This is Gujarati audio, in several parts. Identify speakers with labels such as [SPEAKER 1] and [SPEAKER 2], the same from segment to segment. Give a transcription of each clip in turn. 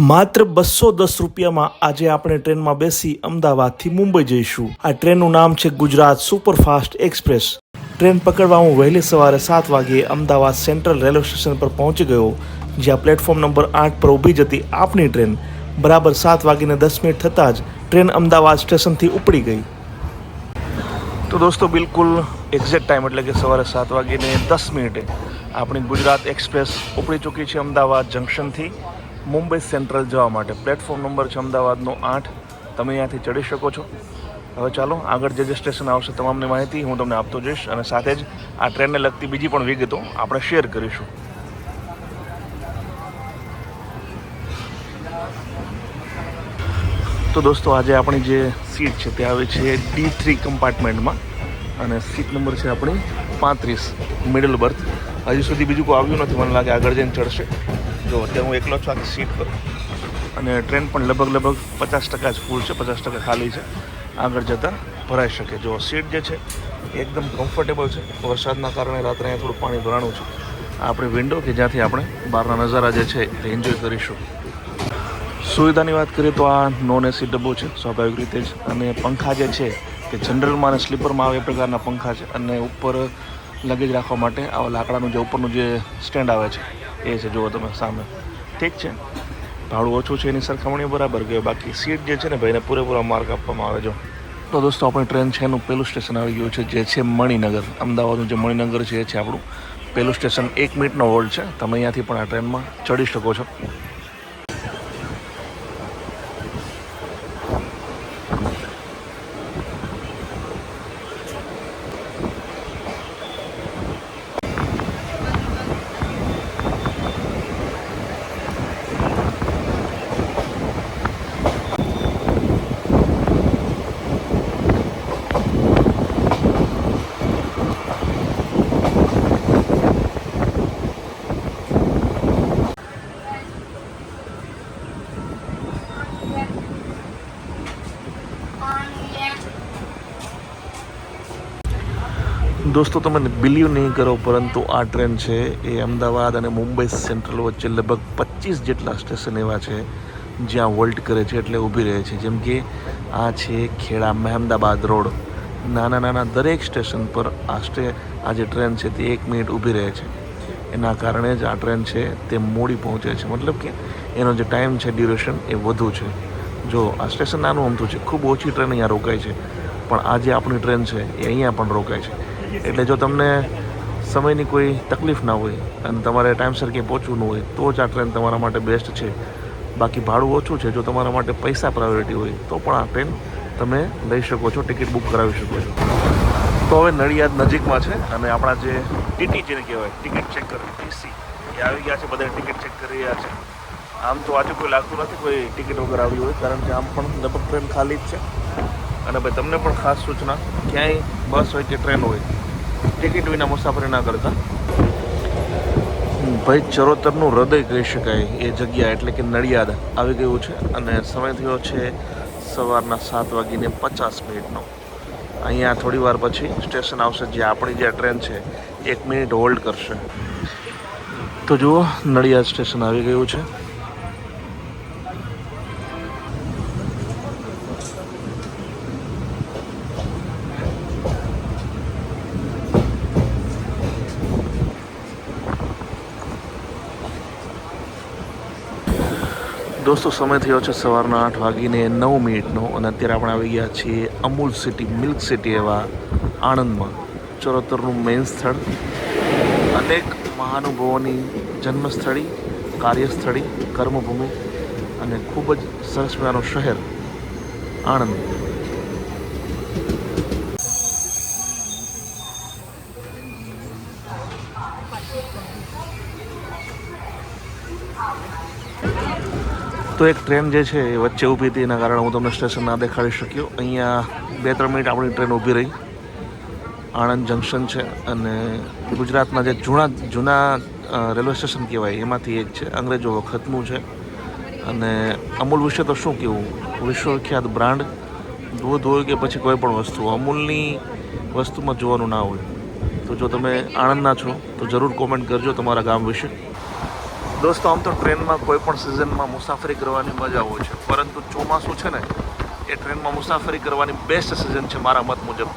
[SPEAKER 1] માત્ર 210 રૂપિયામાં આજે આપણે ટ્રેનમાં બેસી અમદાવાદથી મુંબઈ જઈશું. આ ટ્રેનનું નામ છે ગુજરાત સુપરફાસ્ટ એક્સપ્રેસ. ટ્રેન પકડવા હું વહેલી સવારે 7 વાગ્યે અમદાવાદ સેન્ટ્રલ રેલવે સ્ટેશન પર પહોંચી ગયો, જ્યાં પ્લેટફોર્મ નંબર 8 પર ઊભી જતી આપણી ટ્રેન બરાબર 7:10 થતાં જ ટ્રેન અમદાવાદ સ્ટેશનથી ઉપડી ગઈ. તો દોસ્તો, બિલકુલ એક્ઝેક્ટ ટાઈમ એટલે કે સવારે 7:10 આપણી ગુજરાત એક્સપ્રેસ ઉપડી ચૂકી છે અમદાવાદ જંકશનથી મુંબઈ સેન્ટ્રલ જવા માટે. પ્લેટફોર્મ નંબર છે અમદાવાદનો 8. તમે અહીંયાથી ચડી શકો છો. હવે ચાલો આગળ જે સ્ટેશન આવશે તમામની માહિતી હું તમને આપતો જઈશ, અને સાથે જ આ ટ્રેનને લગતી બીજી પણ વિગતો આપણે શેર કરીશું. તો દોસ્તો, આજે આપણી જે સીટ છે તે આવે છે D3 કમ્પાર્ટમેન્ટમાં, અને સીટ નંબર છે આપણી 35, મિડલ બર્થ. હજી સુધી બીજું કોઈ આવ્યું નથી, મને લાગે આગળ જઈને ચડશે. જો અત્યારે હું એકલો છું આખી સીટ પર, અને ટ્રેન પણ લગભગ 50% જ ફૂલ છે, 50% ખાલી છે. આગળ જતાં ભરાઈ શકે. જો સીટ જે છે એકદમ કમ્ફર્ટેબલ છે. વરસાદના કારણે રાત્રે અહીંયા થોડું પાણી ભરાણું છે. આ આપણી વિન્ડો કે જ્યાંથી આપણે બહારના નજારા જે છે એ એન્જોય કરીશું. સુવિધાની વાત કરીએ તો આ નોન એસી ડબ્બો છે સ્વાભાવિક રીતે જ, અને પંખા જે છે તે જનરલમાં અને સ્લીપરમાં આવે એ પ્રકારના પંખા છે, અને ઉપર લગેજ રાખવા માટે આવા લાકડાનું જે ઉપરનું જે સ્ટેન્ડ આવે છે એ છે. જુઓ તમે સામે. ઠીક છે, ભાડું ઓછું છે એની સરખામણી બરાબર ગયો. બાકી સીટ જે છે ને ભાઈને પૂરેપૂરા માર્ક આપવામાં આવે. જો તો દોસ્તો, આપણી ટ્રેન છે એનું પહેલું સ્ટેશન આવી ગયું છે, જે છે મણિનગર. અમદાવાદનું જે મણિનગર છે એ છે આપણું પહેલું સ્ટેશન. 1 મિનિટનો હોલ્ડ છે. તમે અહીંયાથી પણ આ ટ્રેનમાં ચડી શકો છો. દોસ્તો, તમે બિલીવ નહીં કરો, પરંતુ આ ટ્રેન છે એ અમદાવાદ અને મુંબઈ સેન્ટ્રલ વચ્ચે લગભગ 25 જેટલા સ્ટેશન એવા છે જ્યાં વોલ્ટ કરે છે, એટલે ઊભી રહે છે. જેમ કે આ છે ખેડા મહેમદાબાદ રોડ. નાના દરેક સ્ટેશન પર આ જે ટ્રેન છે તે 1 મિનિટ ઊભી રહે છે. એના કારણે જ આ ટ્રેન છે તે મોડી પહોંચે છે. મતલબ કે એનો જે ટાઈમ છે, ડ્યુરેશન એ વધુ છે. જો આ સ્ટેશન નાનું અમથું છે, ખૂબ ઓછી ટ્રેન અહીંયા રોકાય છે, પણ આ જે આપણી ટ્રેન છે એ અહીંયા પણ રોકાય છે. એટલે જો તમને સમયની કોઈ તકલીફ ના હોય અને તમારે ટાઈમસર ક્યાંય પહોંચવું હોય તો જ આ ટ્રેન તમારા માટે બેસ્ટ છે. બાકી ભાડું ઓછું છે. જો તમારા માટે પૈસા પ્રાયોરિટી હોય તો પણ આ ટ્રેન તમે લઈ શકો છો, ટિકિટ બુક કરાવી શકો છો. તો હવે નડિયાદ નજીકમાં છે, અને આપણા જે ટીટી જેને કહેવાય, ટિકિટ ચેક કરવી, ટીસી, એ આવી ગયા છે. બધા ટિકિટ ચેક કરી રહ્યા છે. આમ તો આજે કોઈ લાગતું નથી કોઈ ટિકિટ વગર આવી હોય, કારણ કે આમ પણ લગભગ ટ્રેન ખાલી જ છે. અને ભાઈ તમને પણ ખાસ સૂચના, ક્યાંય બસ હોય કે ટ્રેન હોય, ટિકિટ વિના મુસાફરી ના કરતા. ભાઈ, ચરોતરનું હૃદય કહી શકાય એ જગ્યા એટલે કે નડિયાદ આવી ગયું છે, અને સમય થયો છે સવારના 7:50. અહીંયા થોડી વાર પછી સ્ટેશન આવશે જ્યાં આપણી જે ટ્રેન છે 1 મિનિટ હોલ્ડ કરશે. તો જુઓ, નડિયાદ સ્ટેશન આવી ગયું છે. દોસ્તો, સમય થયો છે સવારના 8:09, અને અત્યારે આપણે આવી ગયા છીએ અમૂલ સિટી, મિલ્ક સિટી એવા આણંદમાં. ચરોતરનું મેઇન સ્થળ, અનેક મહાનુભાવોની જન્મસ્થળી, કાર્યસ્થળી, કર્મભૂમિ, અને ખૂબ જ સરસ મજાનું શહેર આણંદ. તો એક ટ્રેન જે છે એ વચ્ચે ઊભી હતી, એના કારણે હું તમને સ્ટેશન ના દેખાડી શક્યો. અહીંયા 2-3 મિનિટ આપણી ટ્રેન ઊભી રહી. આણંદ જંકશન છે, અને ગુજરાતના જે જૂના રેલવે સ્ટેશન કહેવાય એમાંથી એક છે. અંગ્રેજો વખતનું છે, અને અમૂલ વિશે તો શું કહેવું, વિશ્વવિખ્યાત બ્રાન્ડ. દૂધ હોય કે પછી કોઈ પણ વસ્તુ, અમૂલની વસ્તુમાં જોવાનું ના હોય. તો જો તમે આણંદના છો તો જરૂર કોમેન્ટ કરજો તમારા ગામ વિશે. દોસ્તો આમ તો ટ્રેનમાં કોઈ પણ સિઝનમાં મુસાફરી કરવાની મજા હોય છે, પરંતુ ચોમાસું છે ને એ ટ્રેનમાં મુસાફરી કરવાની બેસ્ટ સિઝન છે મારા મત મુજબ.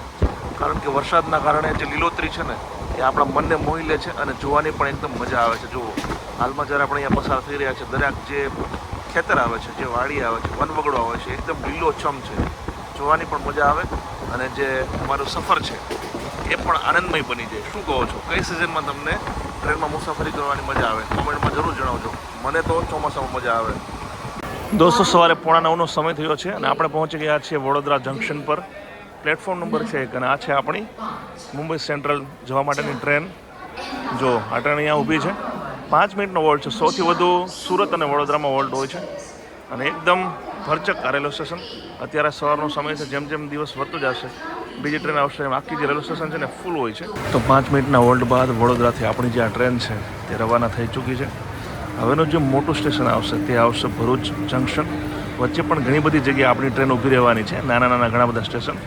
[SPEAKER 1] કારણ કે વરસાદના કારણે જે લીલોતરી છે ને એ આપણા મનને મોહી લે છે અને જોવાની પણ એકદમ મજા આવે છે. જુઓ હાલમાં જ્યારે આપણે અહીંયા પસાર થઈ રહ્યા છે, દરેક જે ખેતર આવે છે, જે વાડી આવે છે, વનવગડો આવે છે, એકદમ લીલોછમ છે, જોવાની પણ મજા આવે અને જે અમારો સફર છે એ પણ આનંદમય બની જાય. શું કહો છો, કઈ સિઝનમાં તમને ટ્રેનમાં મુસાફરી કરવાની મજા આવે? કોમેન્ટમાં જરૂર જણાવજો. મને તો ચોમાસામાં મજા આવે. દોસ્તો સવારે 8:45નો સમય થયો છે અને આપણે પહોંચી ગયા છીએ વડોદરા જંકશન પર. પ્લેટફોર્મ નંબર 1 અને આ છે આપણી મુંબઈ સેન્ટ્રલ જવા માટેની ટ્રેન. જો આ ટ્રેન અહીંયા ઊભી છે. 5 મિનિટનો વોલ્ટ છે. સૌથી વધુ સુરત અને વડોદરામાં વોલ્ટ હોય છે અને એકદમ ભરચક આ રેલવે સ્ટેશન. અત્યારે સવારનો સમય છે, જેમ જેમ દિવસ વધતો જશે બીજી ટ્રેન આવશે એમ આખી જે રેલવે સ્ટેશન છે ને ફૂલ હોય છે. તો 5 મિનિટના વોલ્ટ બાદ વડોદરાથી આપણી જે આ ટ્રેન છે તે રવાના થઈ ચૂકી છે. હવેનું જે મોટું સ્ટેશન આવશે તે આવશે ભરૂચ જંકશન. વચ્ચે પણ ઘણી બધી જગ્યાએ આપણી ટ્રેન ઊભી રહેવાની છે, નાના નાના ઘણા બધા સ્ટેશન.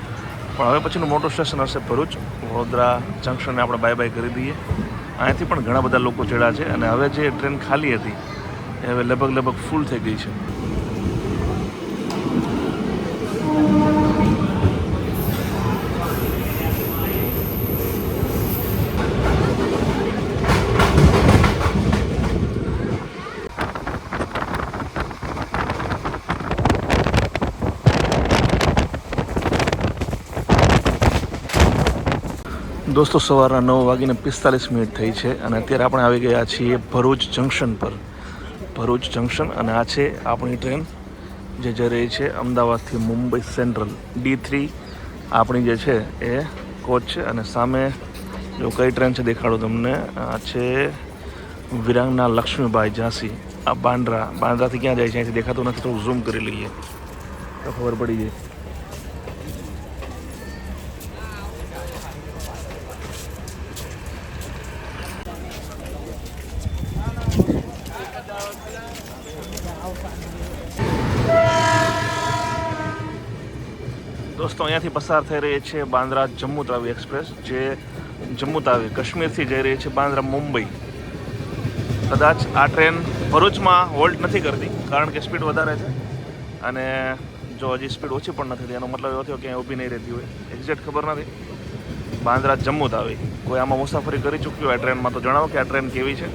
[SPEAKER 1] પણ હવે પછીનું મોટું સ્ટેશન હશે ભરૂચ. વડોદરા જંકશનને આપણે બાય બાય કરી દઈએ. અહીંયાથી પણ ઘણા બધા લોકો ચડ્યા છે અને હવે જે ટ્રેન ખાલી હતી એ હવે લગભગ ફૂલ થઈ ગઈ છે. દોસ્તો સવારના 9:45 થઈ છે અને અત્યારે આપણે આવી ગયા છીએ ભરૂચ જંકશન પર. ભરૂચ જંકશન અને આ છે આપણી ટ્રેન જે જઈ રહી છે અમદાવાદથી મુંબઈ સેન્ટ્રલ. D3 આપણી જે છે એ કોચ છે અને સામે જો કઈ ટ્રેન છે દેખાડું તમને. આ છે વિરાંગના લક્ષ્મીબાઈ ઝાંસી. આ બાંદ્રાથી ક્યાં જાય છે અહીંથી દેખાતું નથી, થોડું ઝૂમ કરી લઈએ તો ખબર પડી જાય. દોસ્તો અહીંયાથી પસાર થઈ રહી છે બાંદ્રા જમ્મુ તાવી એક્સપ્રેસ, જે જમ્મુ તાવી કાશ્મીરથી જઈ રહી છે બાંદ્રા મુંબઈ. કદાચ આ ટ્રેન ભરૂચમાં હોલ્ટ નથી કરતી કારણ કે સ્પીડ વધારે છે અને જો હજી સ્પીડ ઓછી પણ નથી થઈ એનો મતલબ એવો થયો કે અહીં ઊભી નહીં રહેતી હોય. એક્ઝેક્ટ ખબર નથી. બાંદ્રા જમ્મુ તાવી કોઈ આમાં મુસાફરી કરી ચૂક્યું આ ટ્રેનમાં તો જણાવો કે આ ટ્રેન કેવી છે.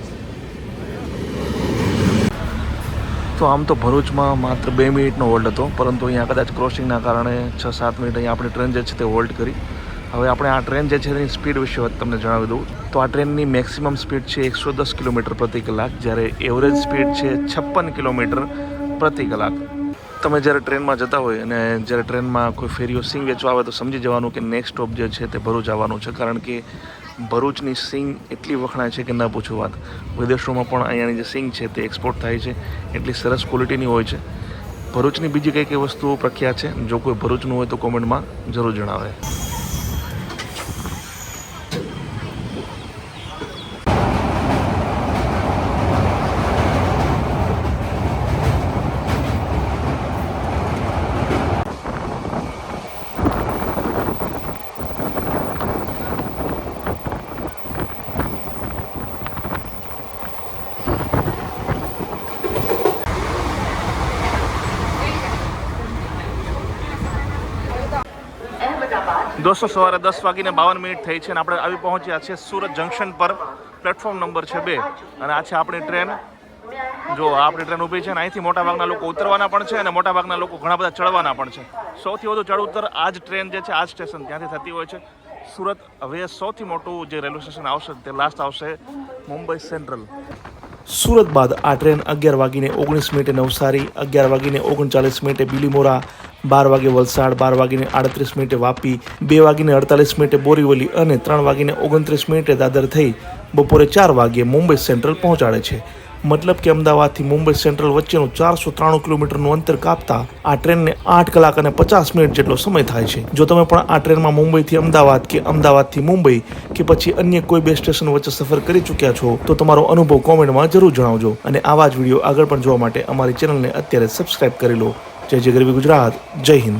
[SPEAKER 1] તો આમ તો ભરૂચમાં માત્ર 2 મિનિટનો હોલ્ડ હતો, પરંતુ અહીંયા કદાચ ક્રોસિંગના કારણે 6-7 મિનિટ અહીંયા આપણી ટ્રેન જે છે તે હોલ્ડ કરી. હવે આપણે આ ટ્રેન જે છે તેની સ્પીડ વિશે તમને જણાવી દઉં તો આ ટ્રેનની મેક્સિમમ સ્પીડ છે 110 કિલોમીટર પ્રતિ કલાક, જ્યારે એવરેજ સ્પીડ છે 56 કિલોમીટર પ્રતિ કલાક. તમે જ્યારે ટ્રેનમાં જતા હોય અને જ્યારે ટ્રેનમાં કોઈ ફેરીઓ સિંગ વેચવા આવે તો સમજી જવાનું કે નેક્સ્ટ સ્ટોપ જે છે તે ભરૂચ આવવાનું છે, કારણ કે ભરૂચની સિંગ એટલી વખણાય છે કે ન પૂછો વાત. વિદેશોમાં પણ અહીંયાની જે સિંગ છે તે એક્સપોર્ટ થાય છે, એટલી સરસ ક્વોલિટીની હોય છે. ભરૂચની બીજી કઈ કઈ વસ્તુઓ પ્રખ્યાત છે, જો કોઈ ભરૂચનું હોય તો કોમેન્ટમાં જરૂર જણાવે. દોસ્તો સવારે 10:52 થઈ છે અને આપણે આવી પહોંચ્યા છે સુરત જંકશન પર. પ્લેટફોર્મ નંબર છે 2 અને આ છે આપણી ટ્રેન. જો આપણી ટ્રેન ઊભી છે અને અહીંથી મોટાભાગના લોકો ઉતરવાના પણ છે અને મોટાભાગના લોકો ઘણા બધા ચડવાના પણ છે. સૌથી વધુ ચડ ઉતર આ જ ટ્રેન જે છે આ જ સ્ટેશન ત્યાંથી થતી હોય છે. સુરત હવે સૌથી મોટું જે રેલવે સ્ટેશન આવશે તે લાસ્ટ આવશે મુંબઈ સેન્ટ્રલ. સુરત બાદ આ ટ્રેન 11:19 નવસારી, 11:39 બિલીમોરા, 12 વલસાડ, 12:38 વાપી, 2:48 બોરીવલી અને 3:29 દાદર થઈ બપોરે 4 વાગ્યે મુંબઈ સેન્ટ્રલ પહોંચાડે છે. મતલબ કે અમદાવાદથી મુંબઈ સેન્ટ્રલ વચ્ચેનું 493 કિલોમીટરનું અંતર કાપતા આ ટ્રેનને 8 કલાક અને 50 મિનિટ જેટલો સમય થાય છે. જો તમે પણ આ ટ્રેનમાં મુંબઈથી અમદાવાદ કે અમદાવાદથી મુંબઈ કે પછી અન્ય કોઈ 2 સ્ટેશન વચ્ચે સફર કરી ચૂક્યા છો તો તમારો અનુભવ કોમેન્ટમાં જરૂર જણાવજો. અને આવા જ વિડીયો આગળ પણ જોવા માટે અમારી ચેનલને અત્યારે સબસ્ક્રાઇબ કરી લો. જય જય ગરવી ગુજરાત. જય હિન્દ.